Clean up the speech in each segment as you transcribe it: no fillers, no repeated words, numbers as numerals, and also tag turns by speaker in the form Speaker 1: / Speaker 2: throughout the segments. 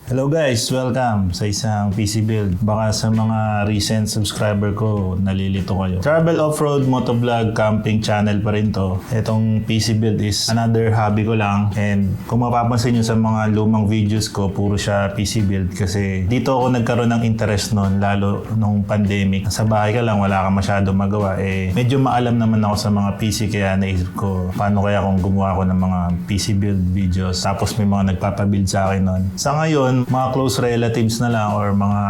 Speaker 1: Hello guys! Welcome sa isang PC build. Baka sa mga recent subscriber ko, nalilito kayo. Travel off-road, motovlog, camping channel pa rin to. Itong PC build is another hobby ko lang. And kung mapapansin nyo sa mga lumang videos ko, puro siya PC build. Kasi dito ako nagkaroon ng interest noon, lalo nung pandemic. Sa bahay ka lang, wala ka masyado magawa. Medyo maalam naman ako sa mga PC, kaya naisip ko, paano kaya kung gumawa ako ng mga PC build videos. Tapos may mga nagpapabuild sa akin noon. Sa ngayon, mga close relatives na lang or mga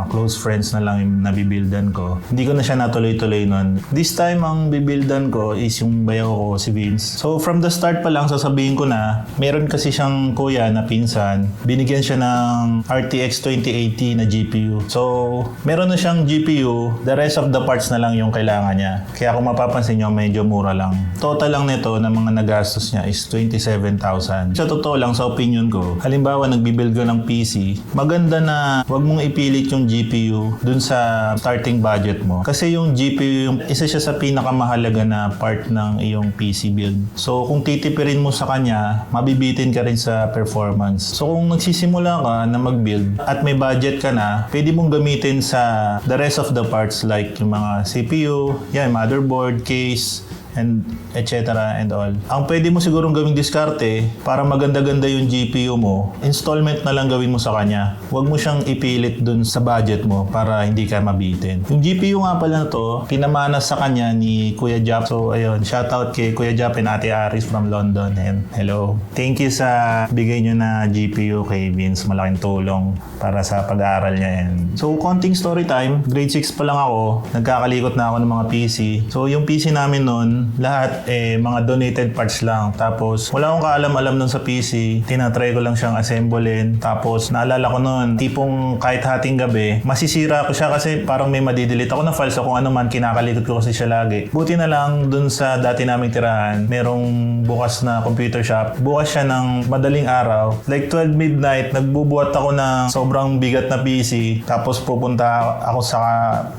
Speaker 1: close friends na lang yung nabibuildan ko. Hindi ko na siya natuloy-tuloy nun. This time, ang bibuildan ko is yung bayaw ko, si Vince. So, from the start pa lang, sasabihin ko na, meron kasi siyang kuya na pinsan. Binigyan siya ng RTX 2080 na GPU. So, meron na siyang GPU. The rest of the parts na lang yung kailangan niya. Kaya kung mapapansin nyo, medyo mura lang. Total lang nito na mga nagastos niya is 27,000. Sa totoo lang, sa opinion ko, halimbawa, nagbibuild ko ng PC, maganda na wag mong ipilit yung GPU dun sa starting budget mo. Kasi yung GPU, isa siya sa pinakamahalaga na part ng iyong PC build. So, kung titipirin mo sa kanya, mabibitin ka rin sa performance. So, kung nagsisimula ka na mag-build at may budget ka na, pwede mong gamitin sa the rest of the parts like yung mga CPU, motherboard, case, and etc. and all. Ang pwede mo sigurong gawing diskarte para maganda-ganda yung GPU mo, installment na lang gawin mo sa kanya. Huwag mo siyang ipilit dun sa budget mo para hindi ka mabitin. Yung GPU nga pala na to, pinamana sa kanya ni Kuya Jap. So ayun, shoutout kay Kuya Jap and Ate Aris from London. And hello. Thank you sa bigay nyo na GPU kay Vince. Malaking tulong para sa pag-aaral niya. And so, konting story time. Grade 6 pa lang ako. Nagkakalikot na ako ng mga PC. So, yung PC namin nun, lahat mga donated parts lang. Tapos wala akong kaalam-alam nun sa PC. Tinatry ko lang siyang assemblein. Tapos naalala ko nun, tipong kahit hating gabi, masisira ko siya kasi parang may madidelete ako na files. So kung ano man, kinakalikot ko kasi siya lagi. Buti na lang dun sa dati naming tirahan, merong bukas na computer shop. Bukas siya ng madaling araw. Like 12 midnight, nagbubuhat ako ng sobrang bigat na PC. Tapos pupunta ako sa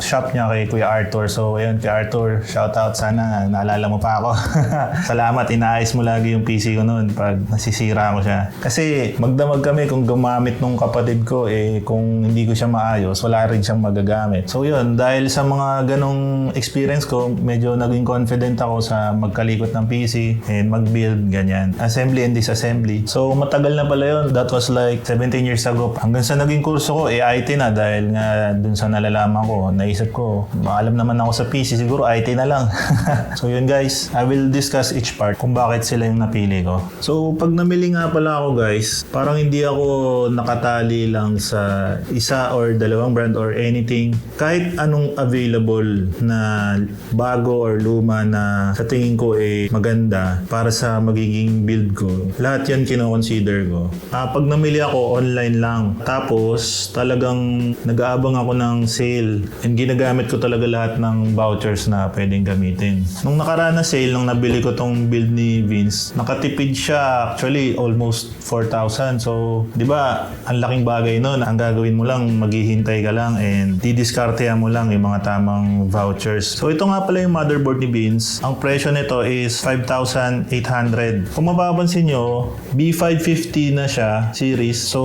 Speaker 1: shop niya kay Kuya Arthur. So ayun, kay Arthur, shoutout. Sana naalala mo pa ako. Salamat, inaayos mo lagi yung PC ko noon pag nasisira ko siya. Kasi magdamag kami kung gumamit nung kapatid ko, kung hindi ko siya maayos, wala rin siyang magagamit. So yun, dahil sa mga ganong experience ko, medyo naging confident ako sa magkalikot ng PC and mag-build, ganyan. Assembly and disassembly. So matagal na pala yun. That was like 17 years ago. Hanggang sa naging kurso ko, IT na dahil nga dun sa nalalaman ko, naisip ko, maalam naman ako sa PC, siguro IT na lang. So yun guys, I will discuss each part kung bakit sila yung napili ko. So pag namili nga pala ako guys, parang hindi ako nakatali lang sa isa or dalawang brand or anything. Kahit anong available na bago or luma na sa tingin ko maganda para sa magiging build ko, lahat yan kino-consider ko. Pag namili ako, online lang. Tapos talagang nag-aabang ako ng sale and ginagamit ko talaga lahat ng vouchers na pwedeng gamitin. Nung nakaraan na sale, nung nabili ko tong build ni Vince, nakatipid siya actually almost 4,000. So, di ba, ang laking bagay nun. Ang gagawin mo lang, maghihintay ka lang and didiskartehan mo lang yung mga tamang vouchers. So, ito nga pala yung motherboard ni Vince. Ang presyo nito is 5,800. Kung mapapansin nyo, B550 na siya, series. So,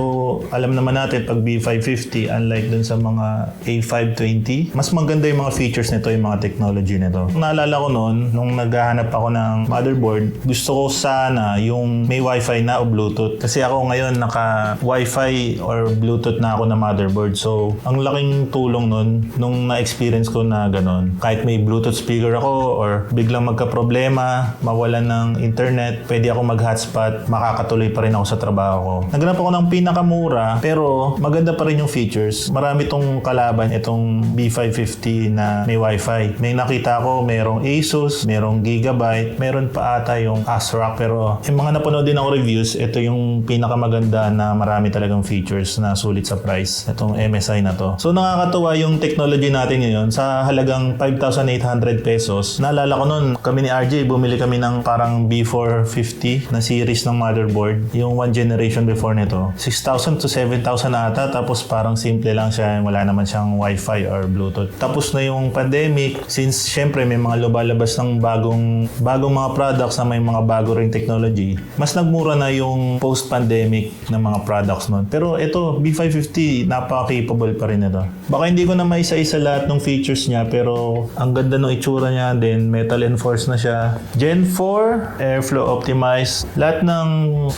Speaker 1: alam naman natin pag B550, unlike dun sa mga A520, mas maganda yung mga features nito, yung mga technology nito. Naalala ko noon, nung naghahanap ako ng motherboard, gusto ko sana yung may wifi na o Bluetooth. Kasi ako ngayon naka-wifi or Bluetooth na ako na motherboard. So, ang laking tulong nun, nung na-experience ko na ganun. Kahit may Bluetooth speaker ako or biglang magka-problema, mawalan ng internet, pwede ako mag-hotspot, makakatuloy pa rin ako sa trabaho ko. Naghanap ako ng pinakamura, pero maganda pa rin yung features. Marami tong kalaban, itong B550 na may wifi. May nakita ko, merong Asus, merong Gigabyte, meron pa ata yung ASRock, pero yung mga napanood din ako reviews, ito yung pinakamaganda na marami talagang features na sulit sa price. Itong MSI na to. So nakakatuwa yung technology natin ngayon sa halagang 5,800 pesos. Naalala ko nun, kami ni RJ, bumili kami ng parang B450 na series ng motherboard. Yung one generation before nito. 6,000 to 7,000 ata, tapos parang simple lang siya, wala naman siyang wifi or Bluetooth. Tapos na yung pandemic, since syempre may mga lumalabas ng ng bagong mga products na may mga bago ring technology, mas nagmura na yung post-pandemic na mga products nun. Pero ito, B550, napaka-capable pa rin ito. Baka hindi ko na maisa-isa lahat ng features niya, pero ang ganda ng itsura niya, then metal enforced na siya. Gen 4, airflow optimized. Lahat ng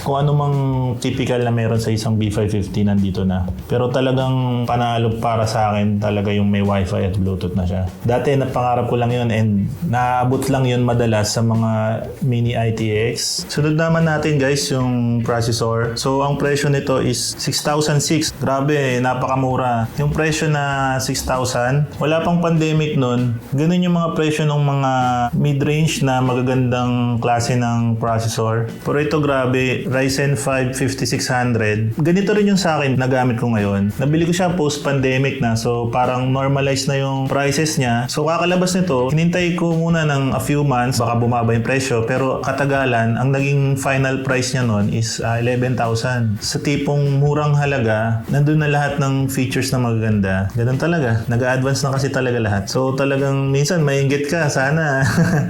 Speaker 1: kung ano mang typical na meron sa isang B550 nandito na. Pero talagang panalo para sa akin talaga yung may Wi-Fi at Bluetooth na siya. Dati napangarap ko lang yun and naabot lang yun madalas sa mga mini ITX. Sunod naman natin guys yung processor. So ang presyo nito is 6,006. Grabe, napakamura. Yung presyo na 6,000, wala pang pandemic nun. Ganun yung mga presyo ng mga mid-range na magagandang klase ng processor. Pero ito grabe, Ryzen 5 5600. Ganito rin yung sa akin na gamit ko ngayon. Nabili ko siya post-pandemic na, so parang normalized na yung prices niya. So kakalabas nito, hinintay ko muna ng a few months, baka bumaba yung presyo, pero katagalan, ang naging final price niya nun is 11,000. Sa tipong murang halaga, nandun na lahat ng features na magaganda. Ganun talaga. Nag-a-advance na kasi talaga lahat. So talagang minsan mainggit ka, sana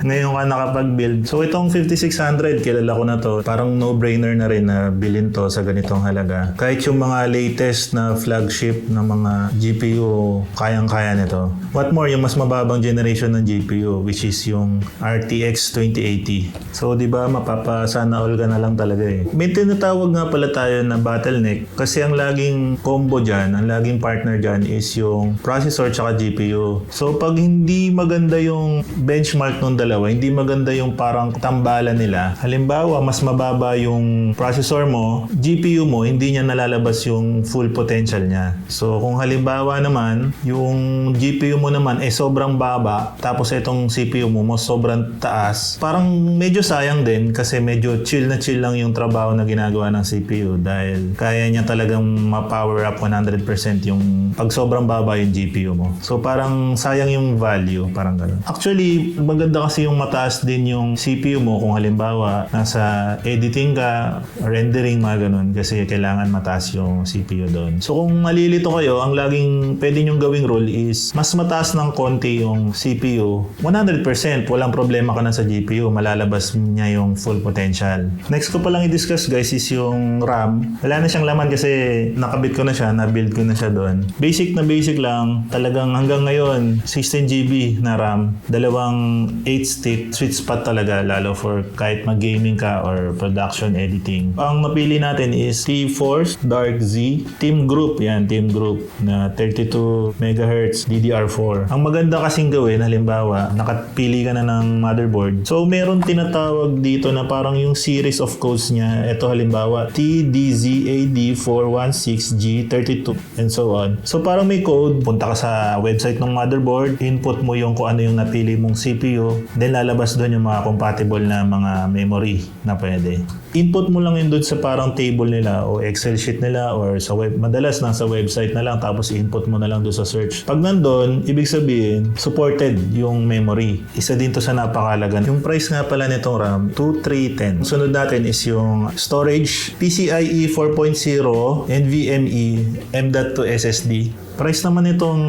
Speaker 1: ngayon ka nakapag-build. So itong 5600, kilala ko na to. Parang no-brainer na rin na bilhin to sa ganitong halaga. Kahit yung mga latest na flagship na mga GPU, kayang-kaya nito. What more, yung mas mababang generation ng GPU, which is yung RTX 2080. So di ba mapapasana all ka na lang talaga eh. May tinatawag nga pala tayo na bottleneck kasi ang laging combo dyan, ang laging partner dyan is yung processor tsaka GPU. So pag hindi maganda yung benchmark ng dalawa, hindi maganda yung parang tambalan nila. Halimbawa, mas mababa yung processor mo, GPU mo, hindi niya nalalabas yung full potential niya. So kung halimbawa naman, yung GPU mo naman sobrang baba, tapos itong CPU mo sobrang taas, parang medyo sayang din kasi medyo chill lang yung trabaho na ginagawa ng CPU dahil kaya niya talagang ma-power up 100% yung pag sobrang baba yung GPU mo. So parang sayang yung value, parang gano'n. Actually, maganda kasi yung mataas din yung CPU mo kung halimbawa nasa editing ka, rendering, mga gano'n, kasi kailangan mataas yung CPU doon. So kung malilito kayo, ang laging pwede nyong gawing rule is mas mataas ng konti yung CPU, 100%, walang problema ka na sa GPU, malalabas niya yung full potential. Next ko palang i-discuss guys is yung RAM. Wala na siyang laman kasi nakabit ko na siya, na-build ko na siya doon. Basic na basic lang, talagang hanggang ngayon 16GB na RAM, dalawang 8-stick, sweet spot talaga lalo for kahit mag-gaming ka or production editing. Ang napili natin is T-Force Dark Z Team Group, yan, Team Group na 32 MHz DDR4. Ang maganda kasing gawin, halimbawa, nakapili ka na ng motherboard. So, meron tinatawag dito na parang yung series of codes niya. Ito halimbawa, TDZAD416G32 and so on. So, parang may code, punta ka sa website ng motherboard, input mo yung kung ano yung napili mong CPU, then lalabas doon yung mga compatible na mga memory na pwede. Input mo lang yun doon sa parang table nila o Excel sheet nila or sa web. Madalas nasa website na lang tapos input mo na lang doon sa search. Pag nandun, ibig sabihin, supported yung memory. Isa din to sa napakalagan. Yung price nga pala nitong RAM, 2310. Sunod natin is yung storage, PCIe 4.0, NVMe, M.2 SSD. Price naman itong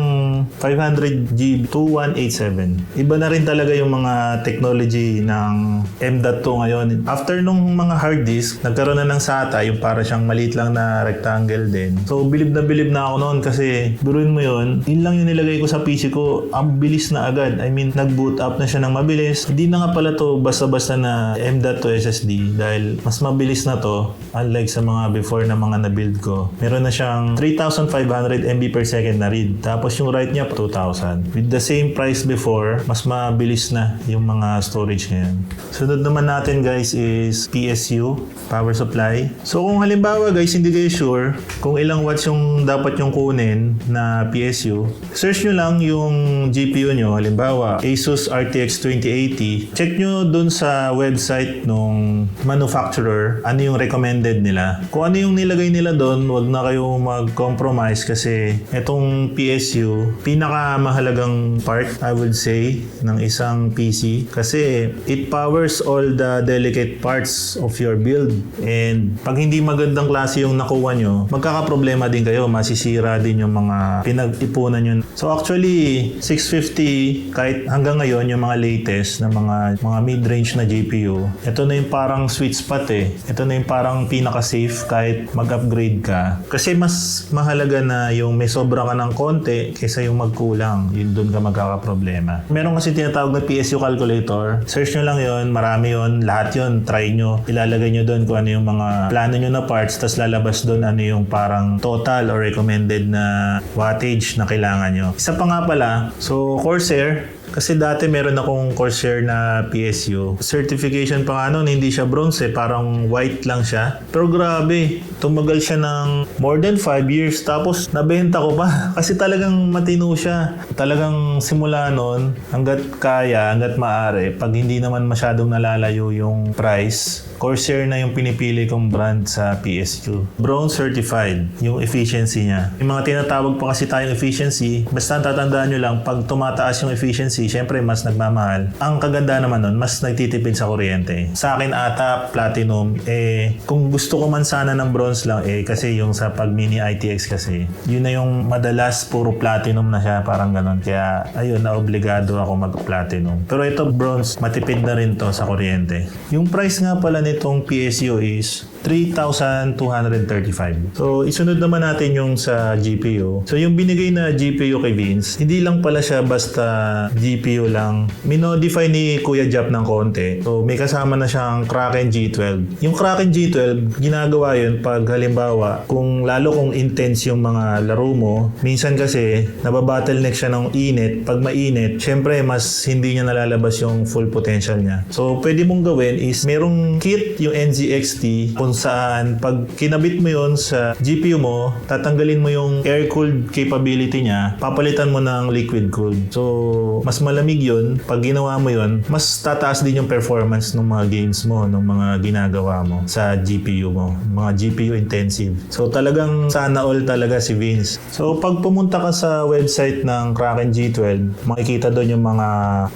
Speaker 1: 500GB 2187. Iba na rin talaga yung mga technology ng M.2 ngayon. After nung mga hard disk, nagkaroon na ng SATA, yung para siyang maliit lang na rectangle din. So, bilib na ako noon kasi biruin mo yun lang yung nilagay ko sa PC ko, ang bilis na agad. I mean, nag-boot up na siya ng mabilis. Hindi na nga pala to basta-basta na M.2 SSD dahil mas mabilis na to, unlike sa mga before na mga na-build ko. Meron na siyang 3,500 MB per second na read. Tapos yung write niya 2,000. With the same price before, mas mabilis na yung mga storage ngayon. Sunod naman natin guys is PSU, power supply. So kung halimbawa guys, hindi kayo sure kung ilang watts yung dapat yung kunin na PSU, search nyo lang yung GPU nyo. Halimbawa, Asus RTX 2080. Check nyo dun sa website nung manufacturer ano yung recommended nila. Kung ano yung nilagay nila dun, wag na kayo mag-compromise kasi itong PSU, pinakamahalagang part, I would say, ng isang PC kasi it powers all the delicate parts of your your build. And pag hindi magandang klase yung nakuha nyo, magkakaproblema din kayo. Masisira din yung mga pinag-ipunan nyo. So actually, 650, kahit hanggang ngayon, yung mga latest na mga mid-range na GPU, ito na yung parang sweet spot eh. Ito na yung parang pinaka-safe kahit mag-upgrade ka. Kasi mas mahalaga na yung may sobra ka ng konti kaysa yung magkulang. Yun doon ka magkakaproblema. Meron kasi tinatawag na PSU calculator. Search nyo lang yon, marami yon, lahat yon, try nyo. Ilalagay nyo doon kung ano yung mga plano nyo na parts, tas lalabas doon ano yung parang total or recommended na wattage na kailangan nyo. Isa pa nga pala, so Corsair, kasi dati meron akong Corsair na PSU. Certification pa nga nun, hindi siya bronze parang white lang siya. Pero grabe, tumagal siya ng more than 5 years. Tapos nabenta ko pa kasi talagang matino siya. Talagang simula nun, hanggat kaya, hanggat maaari, pag hindi naman masyadong nalalayo yung price, Corsair na yung pinipili kong brand sa PSU. Bronze certified, yung efficiency niya. Yung mga tinatawag pa kasi tayong efficiency, basta tatandaan nyo lang, pag tumataas yung efficiency, syempre mas nagmamahal. Ang kaganda naman nun, mas nagtitipid sa kuryente. Sa akin ata, platinum, kung gusto ko man sana ng bronze lang, kasi yung sa pag mini ITX kasi, yun na yung madalas puro platinum na siya, parang ganon. Kaya, ayun, naobligado ako mag-platinum. Pero ito, bronze, matipid na rin to sa kuryente. Yung price nga pala nitong PSU is 3,235. So, isunod naman natin yung sa GPU. So, yung binigay na GPU kay Vince, hindi lang pala siya basta GPU lang. Minodify ni Kuya Jap ng konti. So, may kasama na siyang Kraken G12. Yung Kraken G12, ginagawa yun pag halimbawa, lalo kung intense yung mga laro mo, minsan kasi, nababottleneck siya ng init. Pag mainit, syempre, mas hindi niya nalalabas yung full potential niya. So, pwede mong gawin is, merong kit, yung NZXT, kung saan pag kinabit mo yon sa GPU mo, tatanggalin mo yung air-cooled capability niya, papalitan mo ng liquid-cooled. So, mas malamig yun. Pag ginawa mo yun, mas tataas din yung performance ng mga games mo, ng mga ginagawa mo sa GPU mo. Mga GPU intensive. So, talagang sana all talaga si Vince. So, pag pumunta ka sa website ng Kraken G12, makikita doon yung mga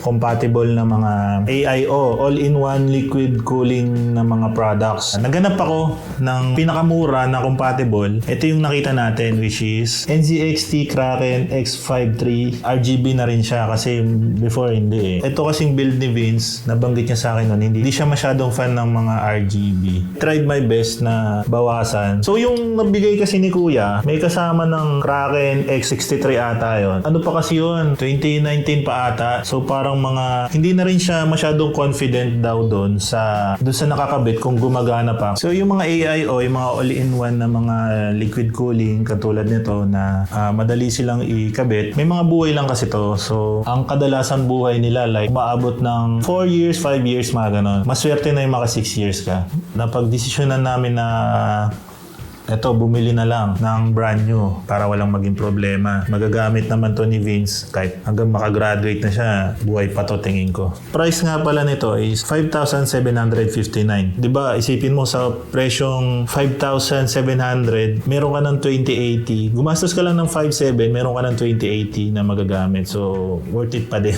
Speaker 1: compatible na mga AIO, all-in-one liquid cooling na mga products. Naghanap ako ng pinakamura na compatible. Ito yung nakita natin, which is NZXT Kraken X53. RGB na rin siya kasi before hindi Ito kasing build ni Vince, nabanggit niya sa akin nun, hindi siya masyadong fan ng mga RGB. Tried my best na bawasan. So yung nabigay kasi ni Kuya, may kasama ng Kraken X63 ata yun. Ano pa kasi yun? 2019 pa ata. So parang hindi na rin siya masyadong confident daw doon sa nakakabit kung gumagana pa. So yung mga AIO, yung mga all-in-one na mga liquid cooling katulad nito na madali silang ikabit, may mga buhay lang kasi to. So ang kadalasan buhay nila like maabot ng 4 years, 5 years, mga ganon. Maswerte na yung mga 6 years ka. Napag-desisyonan namin na eto, bumili na lang ng brand new para walang maging problema. Magagamit naman to ni Vince kahit hanggang makagraduate na siya, buhay pa to tingin ko. Price nga pala nito is 5,759. Diba, isipin mo sa presyong 5,700, meron ka ng 2080. Gumastos ka lang ng 5,700, meron ka ng 2080 na magagamit. So, worth it pa din.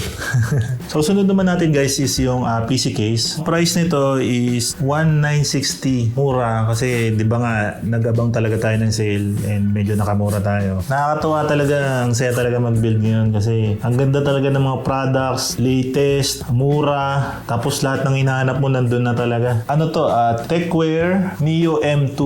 Speaker 1: So, sunod naman natin guys is yung PC case. Price nito is 1,960. Mura kasi di ba nga nag-abang talaga tayo ng sale and medyo nakamura tayo. Nakakatuwa talaga, ang saya talaga mag-build ngayon kasi ang ganda talaga ng mga products, latest, mura, tapos lahat ng hinahanap mo nandun na talaga. Ano to? Techwear Neo M2.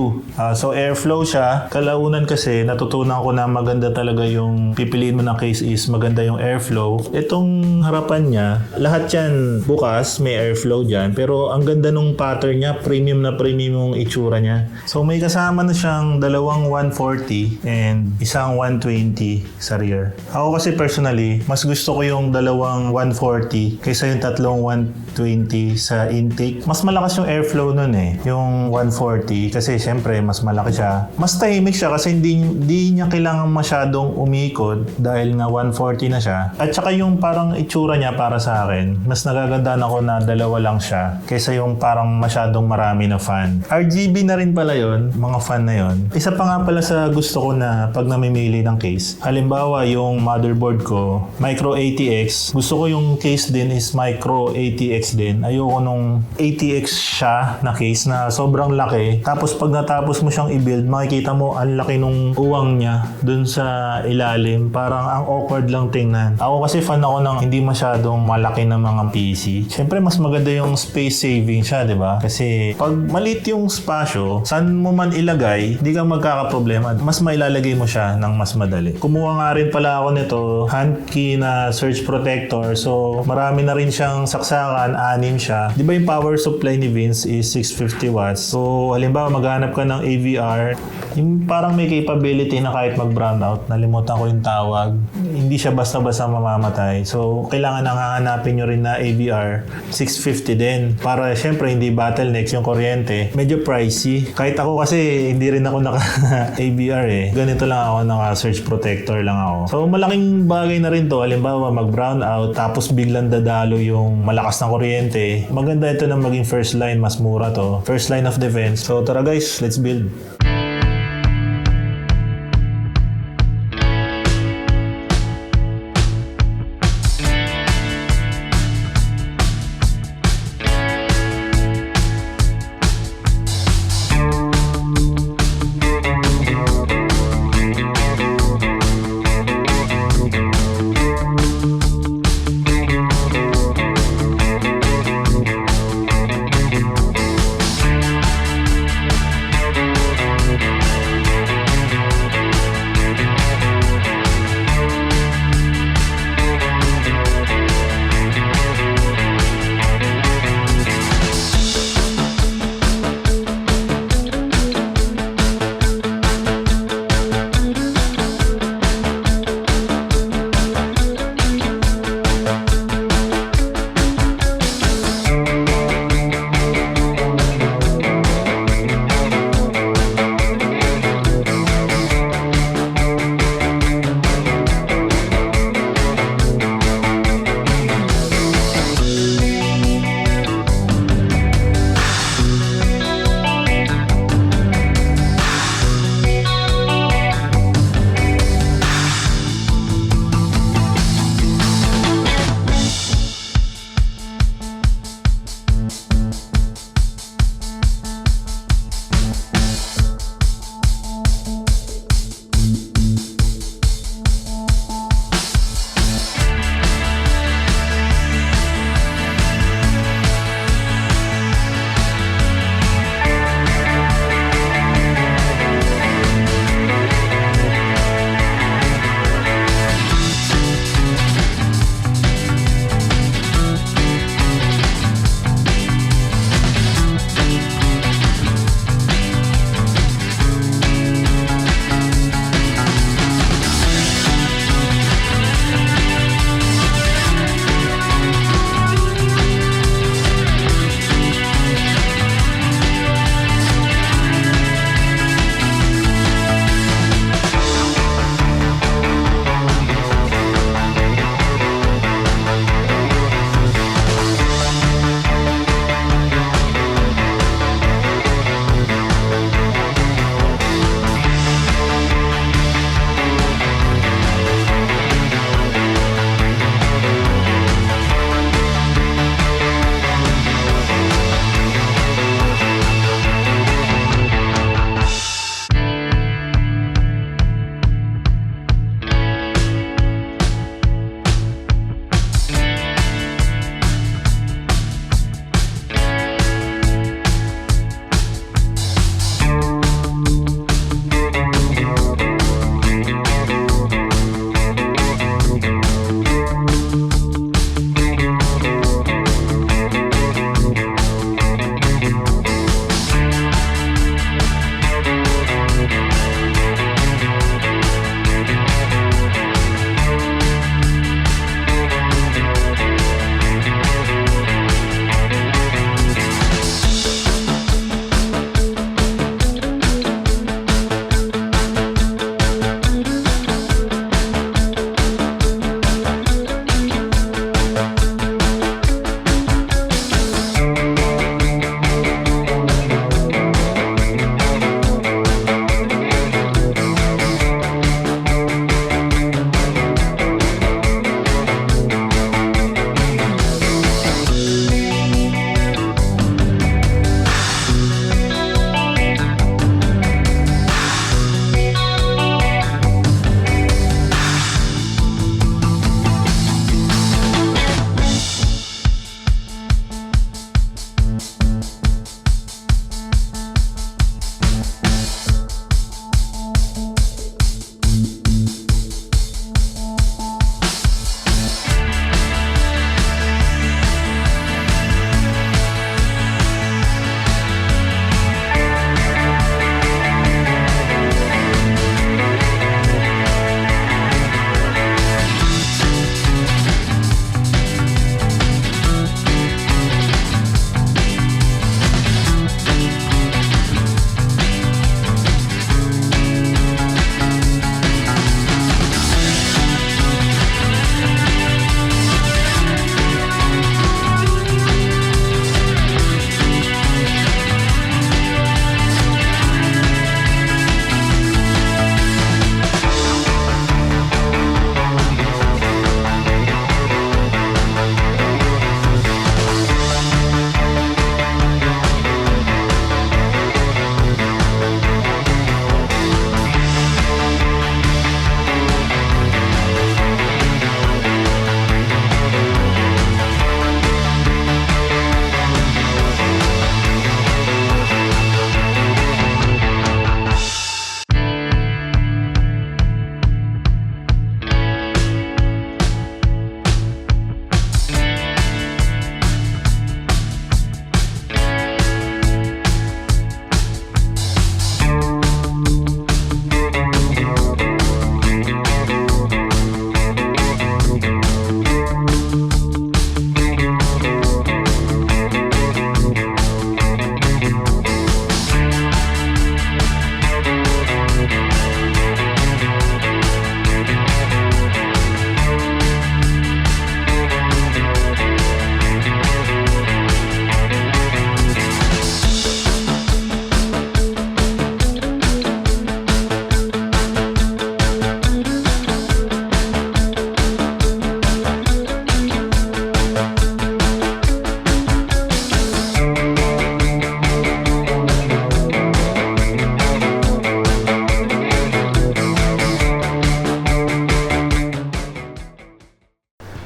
Speaker 1: So airflow siya. Kalaunan kasi natutunan ko na maganda talaga yung pipiliin mo na case is maganda yung airflow. Itong harapan niya, lahat yan bukas, may airflow dyan. Pero ang ganda nung pattern niya, premium na premium yung itsura niya. So may kasama na siyang dalawang 140 and isang 120 sa rear. Ako kasi personally, mas gusto ko yung dalawang 140 kaysa yung tatlong 120 sa intake. Mas malakas yung airflow nun yung 140 kasi syempre mas malaki siya. Mas tahimik siya kasi hindi niya kailangan masyadong umikot dahil nga 140 na siya. At saka yung parang itsura niya para sa akin, mas nagagandaan ako na dalawa lang siya kaysa yung parang masyadong marami na fan. RGB na rin pala yun, mga fan na yon. Isa pa nga pala sa gusto ko na pag namimili ng case, halimbawa yung motherboard ko, Micro ATX, gusto ko yung case din is Micro ATX din. Ayoko nung ATX siya na case na sobrang laki. Tapos pag natapos mo siyang i-build, makikita mo ang laki nung uwang niya dun sa ilalim. Parang ang awkward lang tingnan. Ako kasi fan ako ng hindi masyadong malaki na mga PC. Siyempre mas maganda yung space saving siya, di ba? Kasi pag maliit yung spasyo, saan mo man ilagay, di ka magkakaproblema. Mas mailalagay mo siya ng mas madali. Kumuha nga rin pala ako nito, hand key na surge protector. So, marami na rin siyang saksakan, 6 siya. Di ba yung power supply ni Vince is 650 watts? So, halimbawa maghanap ka ng AVR, yung parang may capability na kahit mag-brownout, nalimutan ko yung tawag, hindi siya basta-basta mamamatay. So, kailangan nang hahanapin nyo rin na AVR 650 din. Para syempre hindi bottlenecks yung kuryente. Medyo pricey. Kahit ako kasi hindi rin ako naka AVR eh. Ganito lang ako, naka surge protector lang ako. So, malaking bagay na rin to. Halimbawa, mag-brownout tapos biglang dadalo yung malakas na kuryente. Maganda ito na maging first line. Mas mura to. First line of defense. So, tara guys, let's build.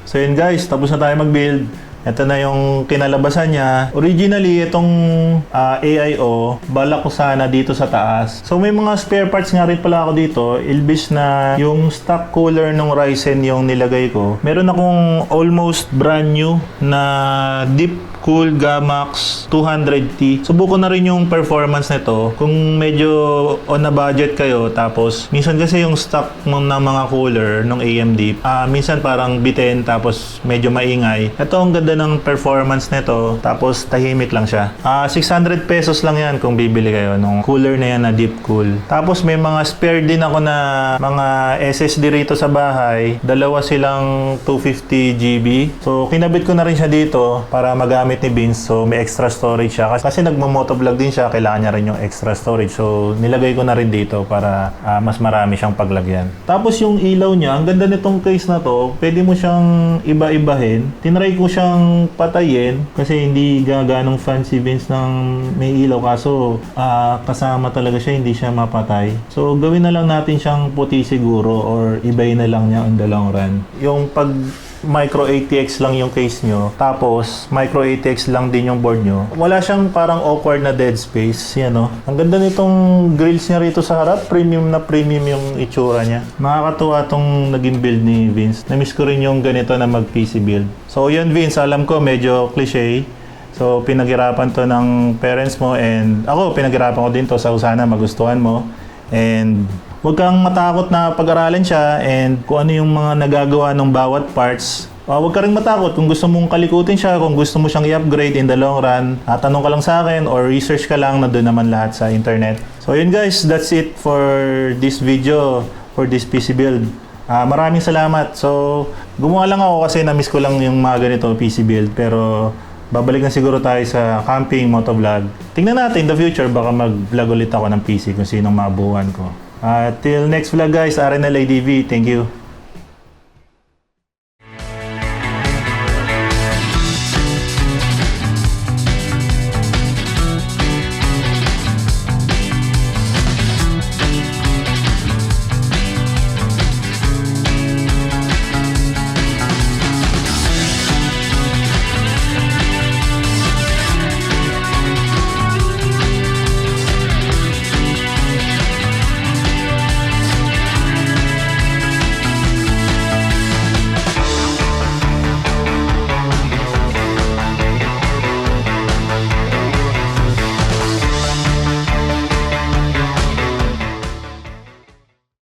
Speaker 1: So yun guys, tapos na tayo mag-build. Ito na yung kinalabasan niya. Originally, itong AIO, balak ko sana dito sa taas. So may mga spare parts nga rin pala ako dito. Ilbis na yung stock cooler ng Ryzen yung nilagay ko. Meron akong almost brand new na Deep Cool Gamax 200T. Subukan na rin yung performance nito. Kung medyo on a budget kayo, tapos minsan kasi yung stock ng mga cooler ng AMD, minsan parang bitin tapos medyo maingay. Ito ang ganda ng performance nito, tapos tahimik lang siya. 600 pesos lang yan kung bibili kayo ng cooler na yan na Deep Cool. Tapos may mga spare din ako na mga SSD rito sa bahay. Dalawa silang 250 GB. So kinabit ko na rin siya dito para magamit ni Vince. So may extra storage siya. Kasi nagmo-motovlog din siya, kailangan niya rin yung extra storage. So nilagay ko na rin dito para mas marami siyang paglagyan. Tapos yung ilaw niya, ang ganda nitong case na to. Pwede mo siyang iba-ibahin. Tinry ko siyang patayin kasi hindi gaganong fancy Vince ng may ilaw. Kaso kasama talaga siya, hindi siya mapatay. So gawin na lang natin siyang puti siguro or ibayin na lang niya on the long run. Yung pag micro ATX lang yung case nyo, tapos micro ATX lang din yung board nyo, wala siyang parang awkward na dead space. Yan o. Ang ganda nitong grills niya rito sa harap. Premium na premium yung itsura niya. Nakakatuwa tong naging build ni Vince. Namiss ko rin yung ganito na mag PC build. So yun Vince, alam ko medyo cliche. So pinaghirapan to ng parents mo, and ako pinaghirapan ko din to. Sa sana magustuhan mo. And huwag kang matakot na pag-aralan siya, and kung ano yung mga nagagawa ng bawat parts. Huwag ka rin matakot kung gusto mong kalikutin siya, kung gusto mo siyang i-upgrade in the long run. Tanong ka lang sa akin or research ka lang, nandun naman lahat sa internet. So yun guys, that's it for this video, for this PC build. Maraming salamat. So gumawa lang ako kasi na-miss ko lang yung mga ganito PC build, pero babalik na siguro tayo sa camping motovlog. Tingnan natin in the future, baka mag-vlog ulit ako ng PC kung sinong mabuhan ko. Till next vlog guys, RNLADV. Thank you.